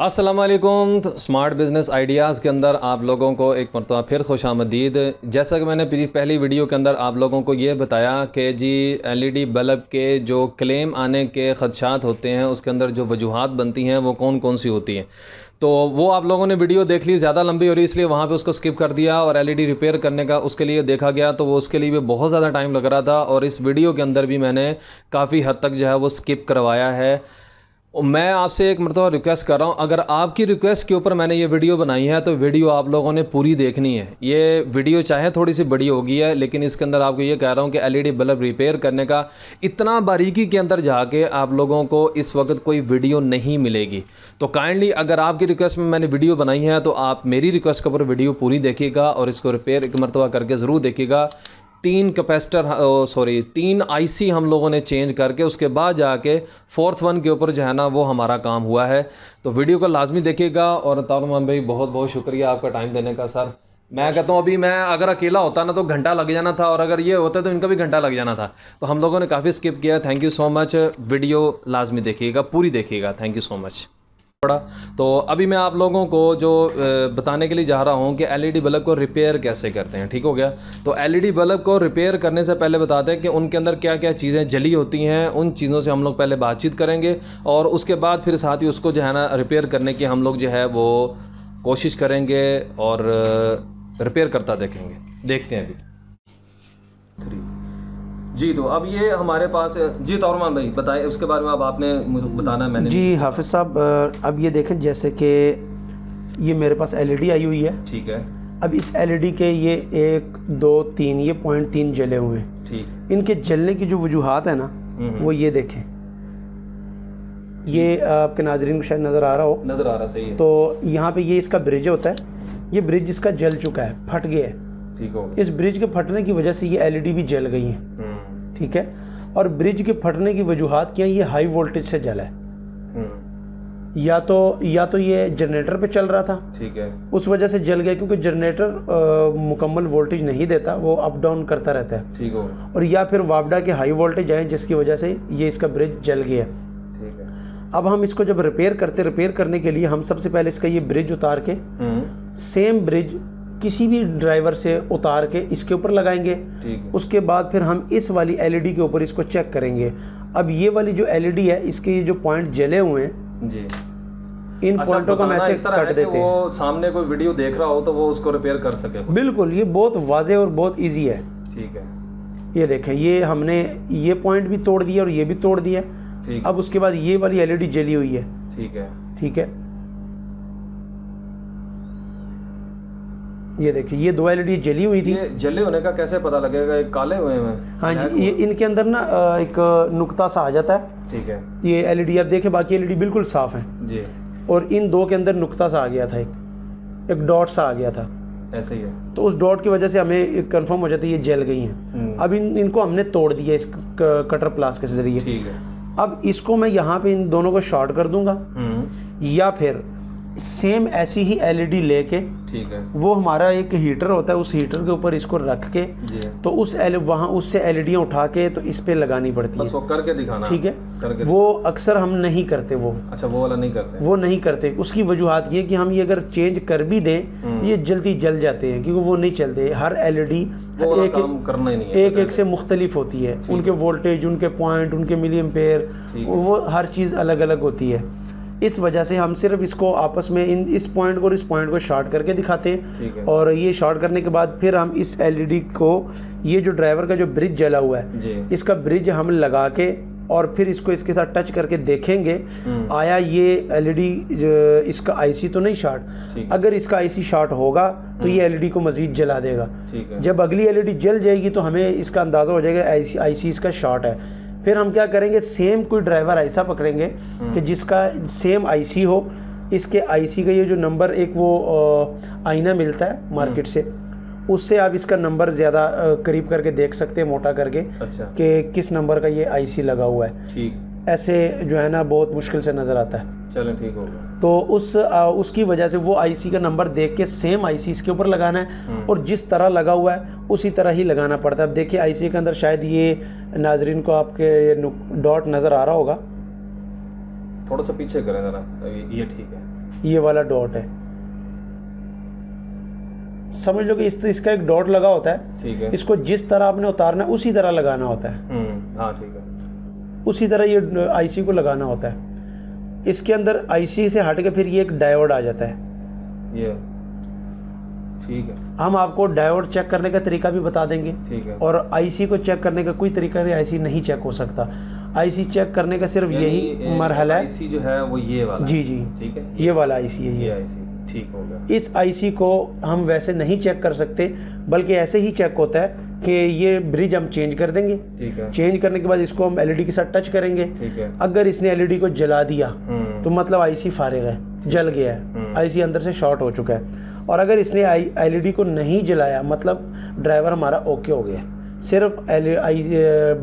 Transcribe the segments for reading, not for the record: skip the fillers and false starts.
अस्सलाम वालेकुम। Smart business ideas के अंदर आप लोगों को एक मरतबा फिर खुशामदीद। जैसा कि मैंने पहली वीडियो के अंदर आप लोगों को ये बताया कि जी एलईडी बल्ब के जो क्लेम आने के ख़दशात होते हैं उसके अंदर जो वजूहात बनती हैं वो कौन कौन सी होती हैं, तो वो आप लोगों ने वीडियो देख ली, ज़्यादा लंबी हो रही इसलिए वहाँ पे उसको स्किप कर दिया। और एलईडी रिपेयर करने का उसके लिए देखा गया तो वो उसके लिए भी बहुत ज़्यादा टाइम लग रहा था, और इस वीडियो के अंदर भी मैंने काफ़ी हद तक जो है वो स्किप करवाया है। और मैं आपसे एक मरतबा रिक्वेस्ट कर रहा हूँ, अगर आपकी रिक्वेस्ट के ऊपर मैंने ये वीडियो बनाई है तो वीडियो आप लोगों ने पूरी देखनी है। ये वीडियो चाहे थोड़ी सी बड़ी होगी है, लेकिन इसके अंदर आपको ये कह रहा हूँ कि एलईडी बल्ब रिपेयर करने का इतना बारीकी के अंदर जाके आप लोगों को इस वक्त कोई वीडियो नहीं मिलेगी। तो काइंडली अगर आपकी रिक्वेस्ट में मैंने वीडियो बनाई है तो आप मेरी रिक्वेस्ट के ऊपर वीडियो पूरी देखिएगा और इसको रिपेयर एक मरतबा करके ज़रूर देखिएगा। 3 आईसी हम लोगों ने चेंज करके उसके बाद जाके 4th वन के ऊपर जो है ना वो हमारा काम हुआ है। तो वीडियो को लाजमी देखिएगा। और तारुमान भाई बहुत बहुत शुक्रिया आपका टाइम देने का सर। मैं कहता हूँ अभी मैं अगर अकेला होता ना तो घंटा लग जाना था, और अगर ये होता तो इनका भी घंटा लग जाना था। तो हम लोगों ने काफ़ी स्किप किया। Thank you so much. Video लाजमी देखिएगा, पूरी देखिएगा। Thank you so much. तो अभी मैं आप लोगों को जो बताने के लिए जा रहा हूं कि एलईडी बल्ब को रिपेयर कैसे करते हैं। ठीक हो गया। तो एलईडी बल्ब को रिपेयर करने से पहले बताते हैं कि उनके अंदर क्या क्या चीज़ें जली होती हैं। उन चीज़ों से हम लोग पहले बातचीत करेंगे और उसके बाद फिर साथ ही उसको जो है ना रिपेयर करने की हम लोग जो है वो कोशिश करेंगे और रिपेयर करता देखते हैं अभी जी। तो अब ये हमारे पास जी तौरमान भाई बताएं उसके बारे में। अब आपने मुझे बताना है। मैंने जी हाफिज़ साहब, अब ये देखें जैसे कि ये मेरे पास एलईडी आई हुई है। ठीक है। अब इस एलईडी के ये 1 2 3 ये पॉइंट 3 जले हुए हैं। ठीक। इनके जलने की जो वजूहात है ना वो ये देखें, ये आपके नाजरीन को शायद नज़र आ रहा हो। नज़र आ रहा, सही है। तो यहाँ पे ये इसका ब्रिज होता है, ये ब्रिज इसका जल चुका है, फट गया है। ठीक हो। इस ब्रिज के फटने की वजह से ये एलईडी भी जल गई है। ठीक है। और ब्रिज के फटने की वजूहात क्या है, ये हाई वोल्टेज से जला है। या तो ये जनरेटर पे चल रहा था, ठीक है, उस वजह से जल गया, क्योंकि जनरेटर मुकम्मल वोल्टेज नहीं देता, वो अप डाउन करता रहता है। ठीक हो। और या फिर वापडा के हाई वोल्टेज आए जिसकी वजह से ये इसका ब्रिज जल गया। ठीक है। अब हम इसको जब रिपेयर करने के लिए हम सबसे पहले इसका ये ब्रिज उतार के सेम ब्रिज किसी भी ड्राइवर से उतार के इसके ऊपर लगाएंगे। उसके बाद फिर हम इस वाली एलईडी के ऊपर इसको चेक करेंगे। अब ये वाली जो एलईडी है इसके ये जो पॉइंट जले हुए हैं जी, इन पॉइंटों को हम ऐसे कट देते हैं। वो सामने कोई वीडियो देख रहा हो तो वो उसको रिपेयर कर सके। बिल्कुल, ये बहुत वाज़ेह और बहुत इजी है। ठीक है। ये देखें, ये हमने ये पॉइंट भी तोड़ दिया और ये भी तोड़ दिया। अब उसके बाद ये वाली एलईडी जली हुई है। ठीक है। ठीक है। ये देखिए, ये 2 एलईडी जली हुई थी। ये जले होने का कैसे पता लगेगा? ये काले हुए हैं। हाँ जी, ये इनके अंदर ना एक नुक्ता सा आ जाता है। ठीक है। ये एलईडी आप देखें, बाकी एलईडी बिल्कुल साफ है जी, और इन 2 के अंदर नुक्ता सा आ गया था, एक डॉट सा आ गया था। ऐसे ही है। तो उस डॉट की वजह से हमें कंफर्म हो जाता है ये जल गई हैं। अब इनको हमने तोड़ दिया इस कटर प्लास के जरिए। ठीक है। अब इसको मैं यहाँ पे इन दोनों को शॉर्ट कर दूंगा, या फिर सेम ऐसी ही एलईडी लेके, ठीक है, वो हमारा एक हीटर होता है, उस हीटर के ऊपर इसको रख के तो वहाँ उससे एलईडियाँ उठा के तो इस पे लगानी पड़ती है। बस वो करके दिखाना। ठीक है। करके वो अक्सर हम नहीं करते वो। अच्छा, वो वाला नहीं करते? वो नहीं करते। उसकी वजूहत ये कि हम ये अगर चेंज कर भी दें ये जल्दी जल जाते हैं, क्योंकि वो नहीं चलते। हर एलईडी एक से मुख्तलिफ होती है, उनके वोल्टेज, उनके पॉइंट, उनके मिली एम्पेयर, वो हर चीज़ अलग अलग होती है। इस वजह से हम सिर्फ इसको आपस में इस पॉइंट को और इस पॉइंट को शॉर्ट करके दिखाते हैं। और ये शॉर्ट करने के बाद फिर हम इस एलईडी को, ये जो ड्राइवर का जो ब्रिज जला हुआ है, इसका ब्रिज हम लगा के और फिर इसको इसके साथ टच करके देखेंगे आया ये एलईडी इसका आईसी तो नहीं शॉर्ट। अगर इसका आईसी शॉर्ट होगा तो ये एलईडी को मजीद जला देगा। जब अगली एलईडी जल जाएगी तो हमें इसका अंदाज़ा हो जाएगा आईसी इसका शॉर्ट है। फिर हम क्या करेंगे, सेम कोई ड्राइवर ऐसा पकड़ेंगे कि जिसका सेम आईसी हो। इसके आईसी का ये जो नंबर, एक वो आईना मिलता है मार्केट से, उससे आप इसका नंबर ज़्यादा करीब करके देख सकते हैं, मोटा करके। अच्छा। कि किस नंबर का ये आईसी लगा हुआ है। ठीक। ऐसे जो है ना बहुत मुश्किल से नज़र आता है। चलो ठीक होगा। तो उसकी वजह से वो आईसी का नंबर देख के सेम आईसी इसके ऊपर लगाना है, और जिस तरह लगा हुआ है उसी तरह ही लगाना पड़ता है। अब देखिए आईसी के अंदर शायद ये नाजरीन को आपके डॉट नज़र आ रहा होगा, थोड़ा सा पीछे करें ज़रा, ये ठीक है। ये वाला डॉट है, समझ लो कि इसका एक डॉट लगा होता है, ठीक है। इसको जिस तरह आपने उतारना है उसी तरह लगाना होता है। हाँ ठीक है। उसी तरह ये आईसी को लगाना होता है। इसके अंदर आईसी से हट के फिर ये एक डायोड आ जाता है। ये ठीक है। हम आपको डायोड चेक करने का तरीका भी बता देंगे। ठीक है। और आईसी को चेक करने का कोई तरीका नहीं, आईसी नहीं चेक हो सकता। आईसी चेक करने का सिर्फ यही मरहला है। आईसी जो है वो ये वाला जी जी, ठीक है, ये वाला आईसी है। ये आईसी ठीक हो गया। इस आईसी को हम वैसे नहीं चेक कर सकते, बल्कि ऐसे ही चेक होता है कि ये ब्रिज हम चेंज कर देंगे। ठीक है। चेंज करने के बाद इसको हम एलईडी के साथ टच करेंगे। ठीक है। अगर इसने एलईडी को जला दिया तो मतलब आईसी फारिग है, जल गया है, आईसी अंदर से शॉर्ट हो चुका है। और अगर इसने एलईडी को नहीं जलाया मतलब ड्राइवर हमारा ओके हो गया। सिर्फ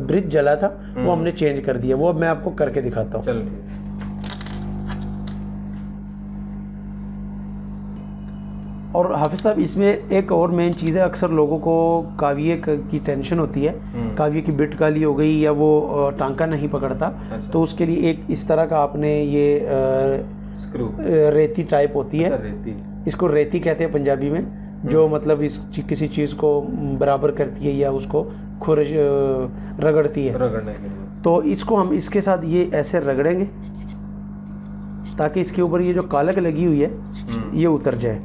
ब्रिज जला था, वो हमने चेंज कर दिया। वो मैं आपको करके दिखाता हूँ। चलिए। और हाफिज साहब, इसमें एक और मेन चीज़ है, अक्सर लोगों को काविये की टेंशन होती है। काविये की बिट काली हो गई या वो टांका नहीं पकड़ता। अच्छा। तो उसके लिए एक इस तरह का आपने ये स्क्रू रेती टाइप होती है। अच्छा, रेती। इसको रेती कहते हैं पंजाबी में, जो मतलब किसी चीज़ को बराबर करती है या उसको खुरज रगड़ती है। रगड़ने के लिए। तो इसको हम इसके साथ ये ऐसे रगड़ेंगे ताकि इसके ऊपर ये जो कालक लगी हुई है ये उतर जाए।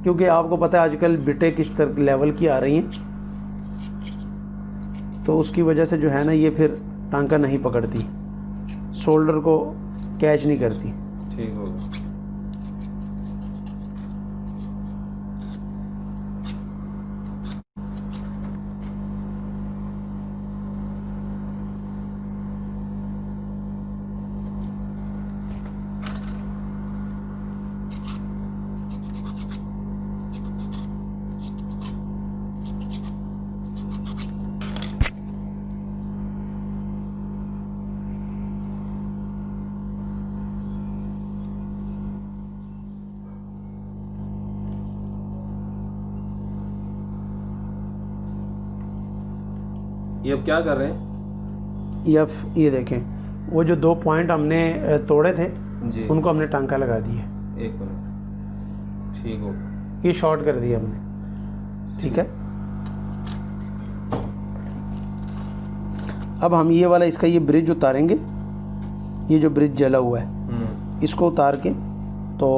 क्योंकि आपको पता है आजकल बिटें किस तरह लेवल की आ रही हैं, तो उसकी वजह से जो है ना ये फिर टांका नहीं पकड़ती, शोल्डर को कैच नहीं करती। ठीक होगा। ये अब क्या कर रहे हैं? ये देखें, वो जो 2 पॉइंट हमने तोड़े थे जी, उनको हमने टांका लगा दिए। 1 मिनट। ठीक हो, ये शॉर्ट कर दिया हमने। ठीक है। अब हम ये वाला इसका ये ब्रिज उतारेंगे। ये जो ब्रिज जला हुआ है इसको उतार के, तो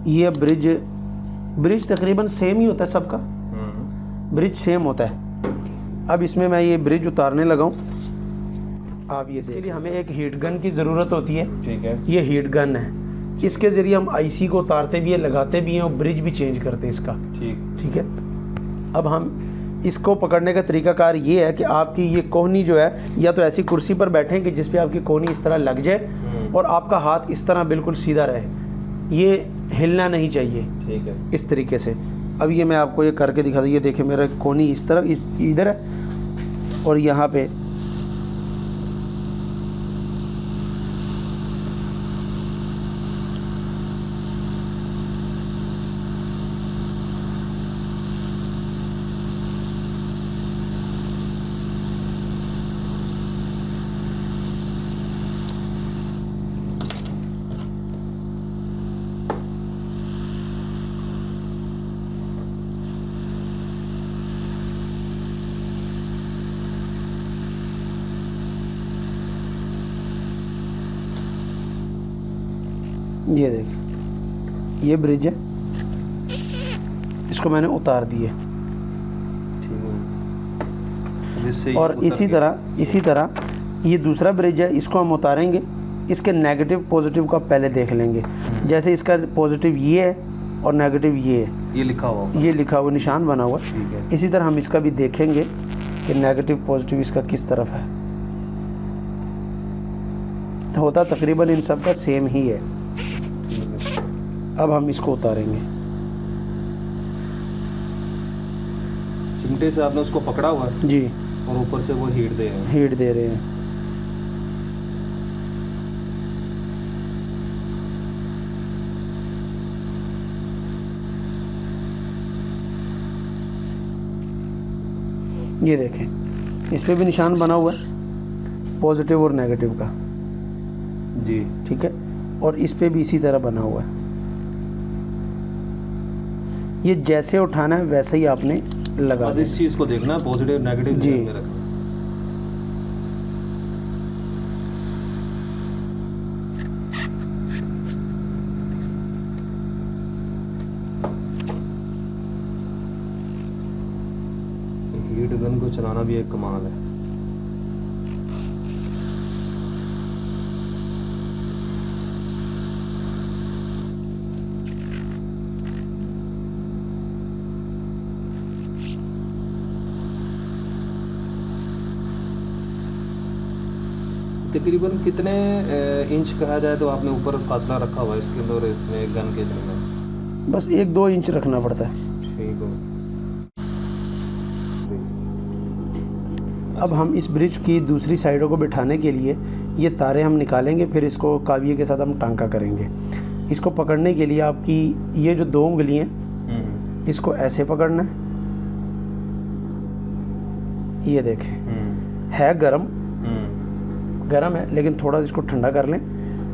ये ब्रिज तकरीबन सेम ही होता है सबका। ब्रिज सेम होता है। अब इसमें मैं ये ब्रिज उतारने लगा हूँ। आप ये इसके लिए हमें एक हीट गन की ज़रूरत होती है। ठीक है। ये हीट गन है, इसके ज़रिए हम आईसी को उतारते भी हैं, लगाते भी हैं और ब्रिज भी चेंज करते हैं इसका। ठीक है। अब हम इसको पकड़ने का तरीकाकार ये है कि आपकी ये कोहनी जो है, या तो ऐसी कुर्सी पर बैठें कि जिस पे आपकी कोहनी इस तरह लग जाए और आपका हाथ इस तरह बिल्कुल सीधा रहे, ये हिलना नहीं चाहिए। ठीक है। इस तरीके से। अब ये मैं आपको ये करके दिखा दूँ। ये देखिए मेरा कोहनी इस तरह इधर है और यहाँ पे ये देखिए ये ब्रिज है, इसको मैंने उतार दिए। और इसी तरह ये दूसरा ब्रिज है, इसको हम उतारेंगे। इसके नेगेटिव पॉजिटिव का पहले देख लेंगे। जैसे इसका पॉजिटिव ये है और नेगेटिव ये है, ये लिखा हुआ, ये लिखा हुआ निशान बना हुआ। ठीक है। इसी तरह हम इसका भी देखेंगे कि नेगेटिव पॉजिटिव इसका किस तरफ है। तो होता तकरीबन इन सब का सेम ही है। अब हम इसको उतारेंगे। चिमटे से आपने उसको पकड़ा हुआ है जी, और ऊपर से वो हीट दे रहे हैं। हीट दे रहे हैं। ये देखें, इस पे भी निशान बना हुआ है पॉजिटिव और नेगेटिव का जी, ठीक है, और इस पे भी इसी तरह बना हुआ है। ये जैसे उठाना है वैसे ही आपने लगा इस चीज़ को देखना है, पॉजिटिव नेगेटिव जी। रखना। हीट गन को चलाना भी एक कमाल है। तकरीबन कितने इंच कहा जाए तो आपने ऊपर फासला रखा हुआ है इसके अंदर इसमें गन के अंदर? बस 1-2 इंच रखना पड़ता है। ठीक हो। अब हम इस ब्रिज की दूसरी साइडों को बिठाने के लिए ये तारे हम निकालेंगे, फिर इसको काविये के साथ हम टांका करेंगे। इसको पकड़ने के लिए आपकी ये जो 2 उंगली हैं इसको ऐसे पकड़ना है। ये देखें, है गरम है, लेकिन थोड़ा इसको ठंडा कर लें।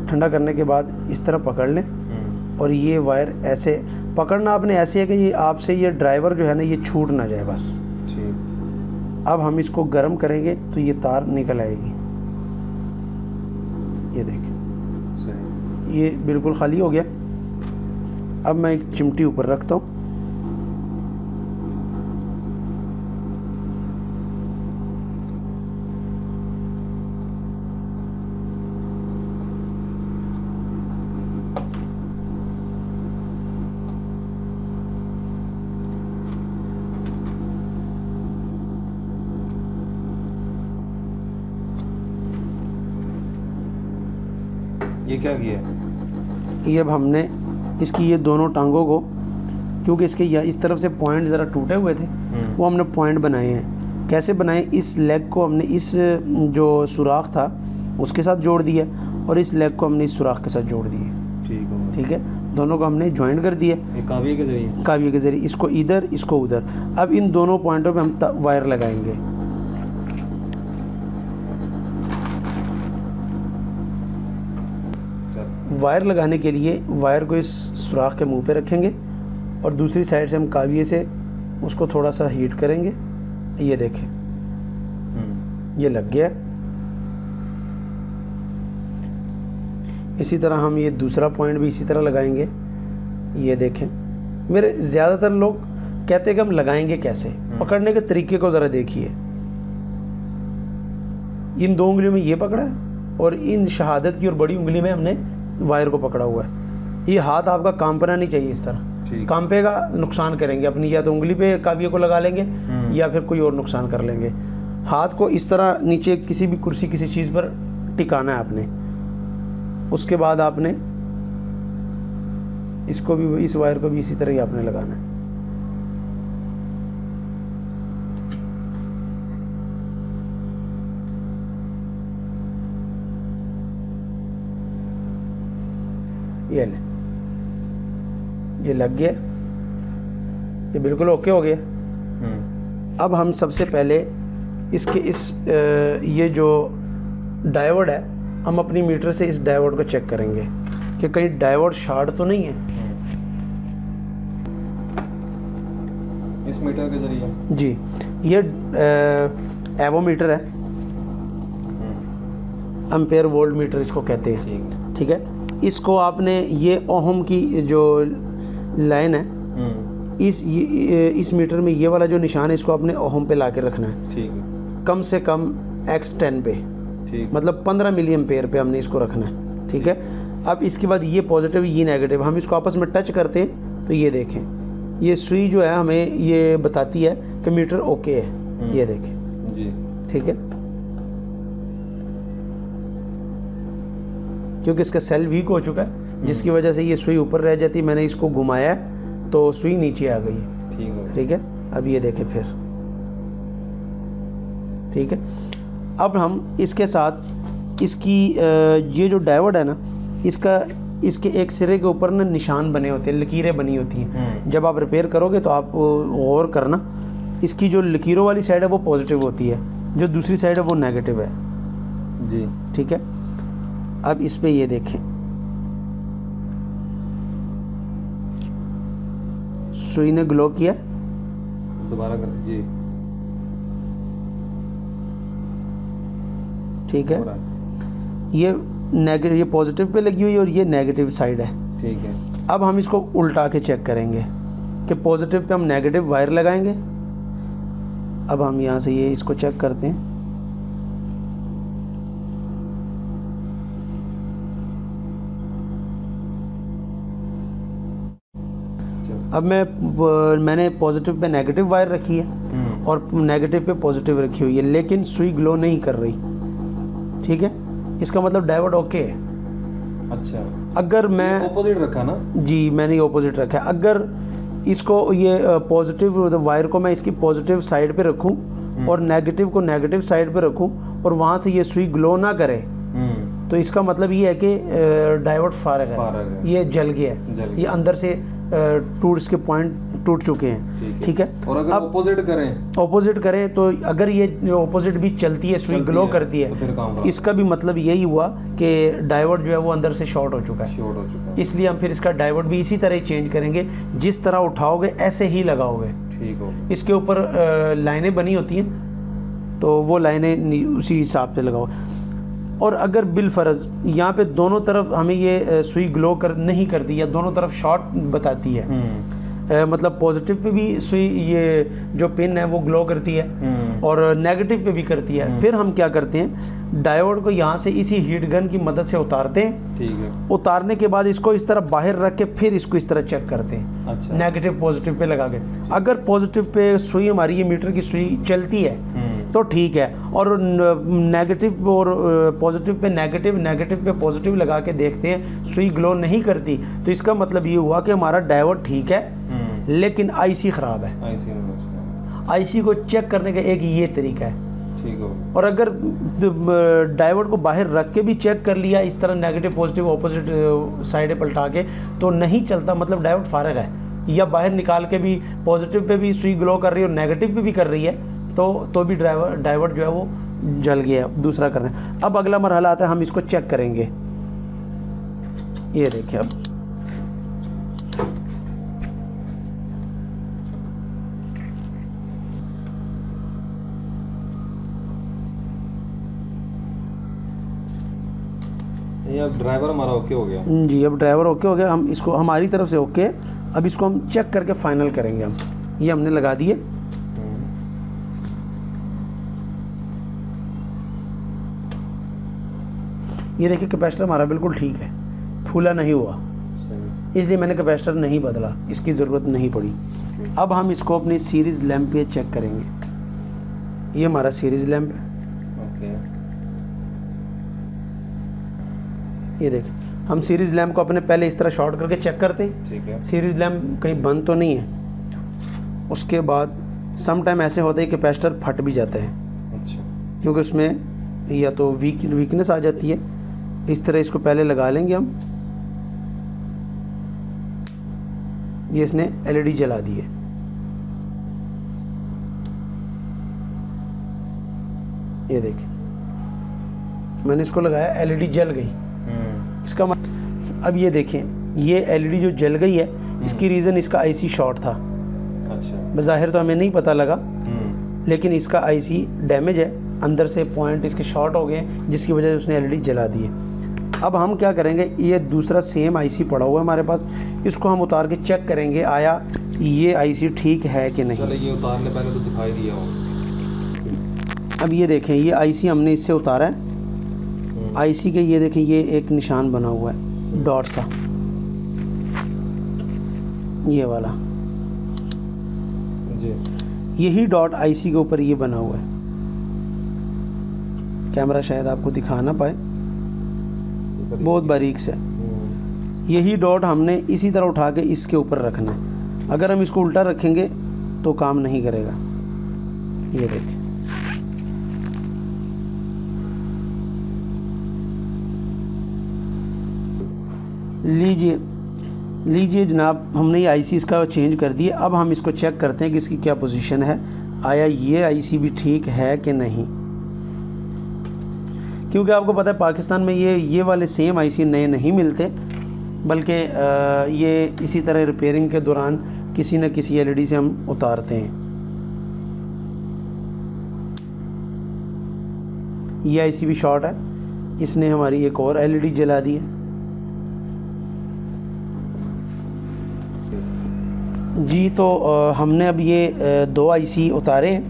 ठंडा करने के बाद इस तरह पकड़ लें और ये वायर ऐसे पकड़ना आपने ऐसे है कि ये आपसे ये ड्राइवर जो है ना ये छूट ना जाए बस। ठीक। अब हम इसको गर्म करेंगे तो ये तार निकल आएगी। ये देखें, ये बिल्कुल खाली हो गया। अब मैं एक चिमटी ऊपर रखता हूँ। ये क्या किया? ये अब हमने इसकी ये दोनों टांगों को, क्योंकि इसके इस तरफ से पॉइंट ज़रा टूटे हुए थे, वो हमने पॉइंट बनाए हैं। कैसे बनाए? इस लेग को हमने इस जो सुराख था उसके साथ जोड़ दिया और इस लेग को हमने इस सुराख के साथ जोड़ दिए। ठीक है, दोनों को हमने ज्वाइंट कर दिया काविये के जरिए। काविये के जरिए, इसको इधर इसको उधर। अब इन दोनों पॉइंटों पे हम वायर लगाएंगे। वायर लगाने के लिए वायर को इस सुराख के मुंह पे रखेंगे और दूसरी साइड से हम काविये से उसको थोड़ा सा हीट करेंगे। ये देखें, ये लग गया। इसी तरह हम ये दूसरा पॉइंट भी इसी तरह लगाएंगे। ये देखें, मेरे ज़्यादातर लोग कहते हैं कि हम लगाएंगे कैसे। पकड़ने के तरीके को ज़रा देखिए। इन 2 उंगलियों में ये पकड़ा है और इन शहादत की और बड़ी उंगली में हमने वायर को पकड़ा हुआ है। ये हाथ आपका कांपना नहीं चाहिए। इस तरह कांपेगा नुकसान करेंगे अपनी, या तो उंगली पे काविये को लगा लेंगे या फिर कोई और नुकसान कर लेंगे। हाथ को इस तरह नीचे किसी भी कुर्सी किसी चीज़ पर टिकाना है आपने। उसके बाद आपने इसको भी, इस वायर को भी इसी तरह ही आपने लगाना है। ये ले, ये लग गया, ये बिल्कुल ओके हो गया। अब हम सबसे पहले इसके ये जो डायोड है, हम अपनी मीटर से इस डायोड को चेक करेंगे कि कहीं डायोड शॉर्ट तो नहीं है। इस मीटर के जरिए जी, ये एवोमीटर है, एम्पेयर वोल्ट मीटर इसको कहते हैं। ठीक है, इसको आपने ये ओहम की जो लाइन है, इस मीटर में ये वाला जो निशान है इसको आपने ओहम पे लाके रखना है। ठीक है, कम से कम X10 पे, मतलब 15 मिली एम्पेयर पे हमने इसको रखना है। ठीक है, अब इसके बाद ये पॉजिटिव ये नेगेटिव हम इसको आपस में टच करते हैं तो ये देखें, ये सुई जो है हमें ये बताती है कि मीटर ओके है। ये देखें जी, ठीक है, क्योंकि इसका सेल वीक हो चुका है जिसकी वजह से ये सुई ऊपर रह जाती। मैंने इसको घुमाया है तो सुई नीचे आ गई है। ठीक है, अब ये देखें फिर। ठीक है, अब हम इसके साथ इसकी ये जो डायोड है ना, इसके एक सिरे के ऊपर ना निशान बने होते हैं, लकीरें बनी होती हैं। जब आप रिपेयर करोगे तो आप गौर करना, इसकी जो लकीरों वाली साइड है वो पॉजिटिव होती है, जो दूसरी साइड है वो नेगेटिव है जी। ठीक है। अब इस पे ये देखें, सुई ने ग्लो किया, दोबारा कर जी। ठीक है, ये नेगेटिव, ये पॉजिटिव पे लगी हुई और ये नेगेटिव साइड है। ठीक है। अब हम इसको उल्टा के चेक करेंगे कि पॉजिटिव पे हम नेगेटिव वायर लगाएंगे। अब हम यहाँ से ये इसको चेक करते हैं। अब मैंने पॉजिटिव पे नेगेटिव वायर रखी है और नेगेटिव पे पॉजिटिव रखी हुई है, लेकिन सुई ग्लो नहीं कर रही। ठीक है, इसका मतलब डायोड ओके है। अच्छा, अगर मैं ऑपोजिट रखा ना? जी, मैंने ऑपोजिट रखा है। अगर इसको ये पॉजिटिव वायर को मैं इसकी पॉजिटिव साइड पे रखूं और नेगेटिव को नेगेटिव साइड पे रखूं और वहां से ये सुई ग्लो ना करे, तो इसका मतलब ये है कि डायोड फारग है, ये जल गया है, ये अंदर से टूट, इसके पॉइंट टूट चुके हैं। ठीक है। और अगर ऑपोजिट करें तो अगर ये ऑपोजिट भी चलती है, सुई ग्लो करती है, तो इसका भी मतलब यही हुआ कि डायोड जो है वो अंदर से शॉर्ट हो चुका है। इसलिए हम फिर इसका डायोड भी इसी तरह ही चेंज करेंगे, जिस तरह उठाओगे ऐसे ही लगाओगे। ठीक हो। इसके ऊपर लाइनें बनी होती हैं, तो वो लाइनें उसी हिसाब से लगाओ। और अगर बिलफर्ज यहाँ पे दोनों तरफ हमें ये सुई ग्लो नहीं करती या दोनों तरफ शॉर्ट बताती है, मतलब पॉजिटिव पे भी सुई, ये जो पिन है वो ग्लो करती है और नेगेटिव पे भी करती है, फिर हम क्या करते हैं, डायोड को यहाँ से इसी हीट गन की मदद से उतारते हैं। ठीक है। उतारने के बाद इसको इस तरह बाहर रख के फिर इसको इस तरह चेक करते हैं। अच्छा। नेगेटिव पॉजिटिव पे लगा के, अगर पॉजिटिव पे सुई हमारी ये मीटर की सुई चलती है तो ठीक है, और नेगेटिव और पॉजिटिव पे नेगेटिव, नेगेटिव पे पॉजिटिव लगा के देखते हैं, सुई ग्लो नहीं करती, तो इसका मतलब ये हुआ कि हमारा डायोड ठीक है लेकिन आईसी खराब है। आईसी को चेक करने का एक ये तरीका है। ठीक हो। और अगर डायोड को बाहर रख के भी चेक कर लिया इस तरह, नेगेटिव पॉजिटिव ऑपोजिट साइड पलटा के, तो नहीं चलता, मतलब डायोड फारग है। या बाहर निकाल के भी पॉजिटिव पे भी सुई ग्लो कर रही है और नेगेटिव पे भी कर रही है, तो भी डायोड जो है वो जल गया। दूसरा करना है। अब अगला मरहला आता है, हम इसको चेक करेंगे। ये देखिए, अब अब ड्राइवर हमारा ओके हो गया। जी, अब ड्राइवर ओके हो गया। हम इसको, हमारी तरफ से ओके, अब इसको हम चेक करके फाइनल करेंगे। हम ये हमने लगा दिए। ये देखिए, कैपेसिटर हमारा बिल्कुल ठीक है, फूला नहीं हुआ, इसलिए मैंने कैपेसिटर नहीं बदला, इसकी ज़रूरत नहीं पड़ी। अब हम इसको अपनी सीरीज लैंप पे चेक करेंगे। ये हमारा सीरीज लैंप है। ये देख, हम सीरीज लैंप को अपने पहले इस तरह शॉर्ट करके चेक करते हैं। ठीक है। सीरीज लैंप कहीं बंद तो नहीं है। उसके बाद सम टाइम ऐसे होता है कि कैपेसिटर फट भी जाता है। अच्छा। क्योंकि उसमें या तो वीकनेस आ जाती है। इस तरह इसको पहले लगा लेंगे हम। ये इसने एलईडी जला दी है। ये देखिए, मैंने इसको लगाया, एलईडी जल गई। इसका अब ये देखें, ये एलईडी जो जल गई है, इसकी रीज़न इसका आईसी शॉर्ट था। अच्छा। बज़ाहिर तो हमें नहीं पता लगा, लेकिन इसका आईसी डैमेज है, अंदर से पॉइंट इसके शॉर्ट हो गए, जिसकी वजह से उसने एलईडी जला दी है। अब हम क्या करेंगे, ये दूसरा सेम आईसी पड़ा हुआ है हमारे पास, इसको हम उतार के चेक करेंगे आया ये आईसी ठीक है कि नहीं। चलो, ये उतारने पहले तो दिखाई दिया हो। अब ये देखें, ये आईसी हमने इससे उतारा है। आईसी के ये देखें, ये एक निशान बना हुआ है डॉट सा, ये वाला जी। यही डॉट आईसी के ऊपर ये बना हुआ है। कैमरा शायद आपको दिखा ना पाए, बहुत बारीक से। यही डॉट हमने इसी तरह उठा के इसके ऊपर रखना है। अगर हम इसको उल्टा रखेंगे तो काम नहीं करेगा। ये देखें, लीजिए जनाब, हमने ये आईसी इसका चेंज कर दिया। अब हम इसको चेक करते हैं कि इसकी क्या पोजीशन है। आया ये आईसी भी ठीक है कि नहीं, क्योंकि आपको पता है पाकिस्तान में ये वाले सेम आईसी नए नहीं मिलते, बल्कि ये इसी तरह रिपेयरिंग के दौरान किसी न किसी एलईडी से हम उतारते हैं। ये आईसी भी शॉर्ट है, इसने हमारी एक और एलईडी जला दी है। जी तो हमने अब ये 2 आईसी उतारे हैं,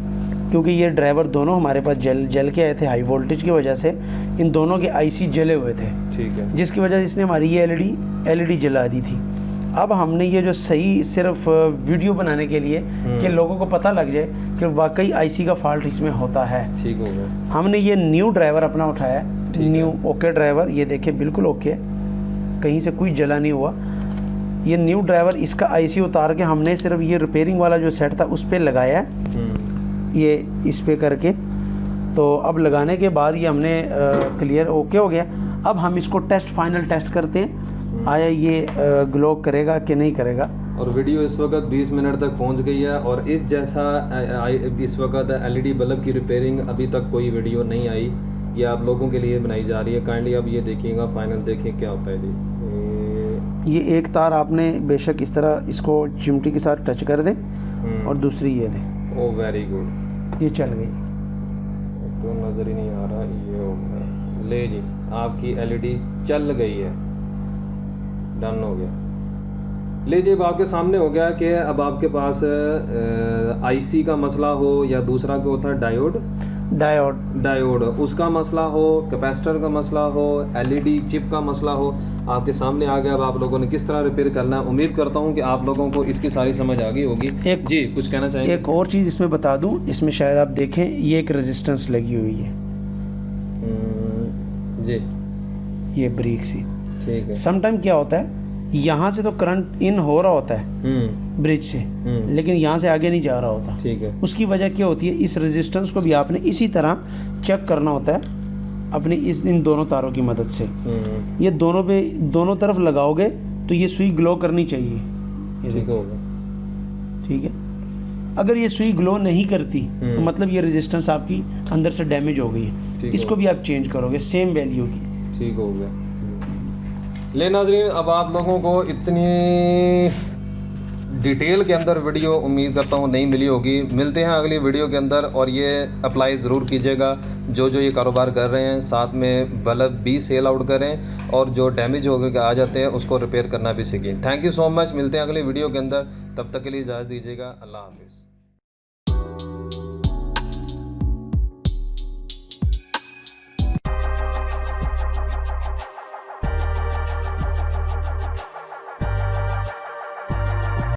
क्योंकि ये ड्राइवर दोनों हमारे पास जल के आए थे हाई वोल्टेज की वजह से। इन दोनों के आईसी जले हुए थे, ठीक है, जिसकी वजह से इसने हमारी ये एलईडी जला दी थी। अब हमने ये जो सही सिर्फ वीडियो बनाने के लिए कि लोगों को पता लग जाए कि वाकई आईसी का फॉल्ट इसमें होता है, ठीक हो गया, हमने ये न्यू ड्राइवर अपना उठाया, न्यू ओके ड्राइवर। ये देखिए बिल्कुल ओके, कहीं से कोई जला नहीं हुआ। ये न्यू ड्राइवर, इसका आईसी उतार के हमने सिर्फ ये रिपेयरिंग वाला जो सेट था उस पर लगाया है, ये इस पे करके। तो अब लगाने के बाद ये हमने क्लियर ओके हो गया। अब हम इसको फाइनल टेस्ट करते हैं, आया ये ग्लो करेगा कि नहीं करेगा। और वीडियो इस वक्त 20 मिनट तक पहुंच गई है, और इस जैसा इस वक्त एलईडी बल्ब की रिपेयरिंग अभी तक कोई वीडियो नहीं आई, ये आप लोगों के लिए बनाई जा रही है। काइंडली अब ये देखिएगा, फाइनल देखिए क्या होता है जी। ये एक तार आपने बेशक इस तरह इसको चिमटी के साथ टच कर दें, और दूसरी ये लें। ओ वेरी गुड, ये चल गई, तो नज़र ही नहीं आ रहा, ये हो गया। ले जी, आपकी एलईडी चल गई है, डन हो गया। ले जी, अब आपके सामने हो गया कि अब आपके पास आईसी का मसला हो या दूसरा क्या होता है डायोड उसका मसला हो, कैपेसिटर का मसला हो, एलईडी चिप का मसला हो, आपके सामने आ गया। अब आप लोगों ने किस तरह रिपेयर करना है, उम्मीद करता हूं कि आप लोगों को इसकी सारी समझ आ गई होगी। जी कुछ कहना चाहेंगे? एक और चीज़ इसमें बता दूं, इसमें शायद आप देखें ये एक रेजिस्टेंस लगी हुई है जी, ये ब्रेक सी, ठीक है। समटाइम क्या होता है, यहाँ से तो करंट इन हो रहा होता है ब्रिज से, लेकिन यहाँ से आगे नहीं जा रहा होता, ठीक है। उसकी वजह क्या होती है, इस रेजिस्टेंस को भी आपने इसी तरह चेक करना होता है अपनी इन दोनों तारों की मदद से। ये दोनों तरफ लगाओगे तो ये सुई ग्लो करनी चाहिए, ठीक होगा, ठीक है। अगर ये सुई ग्लो नहीं करती तो मतलब ये रेजिस्टेंस आपकी अंदर से डैमेज हो गई है, इसको भी आप चेंज करोगे सेम वैल्यू की, ठीक हो गया। ले नाज़रीन, अब आप लोगों को इतनी डिटेल के अंदर वीडियो उम्मीद करता हूँ नहीं मिली होगी। मिलते हैं अगली वीडियो के अंदर, और ये अप्लाई ज़रूर कीजिएगा जो ये कारोबार कर रहे हैं, साथ में बल्ब भी सेल आउट करें, और जो डैमेज हो गए आ जाते हैं उसको रिपेयर करना भी सीखें। थैंक यू सो मच, मिलते हैं अगली वीडियो के अंदर, तब तक के लिए इजाज़त दीजिएगा। अल्लाह हाफिज़।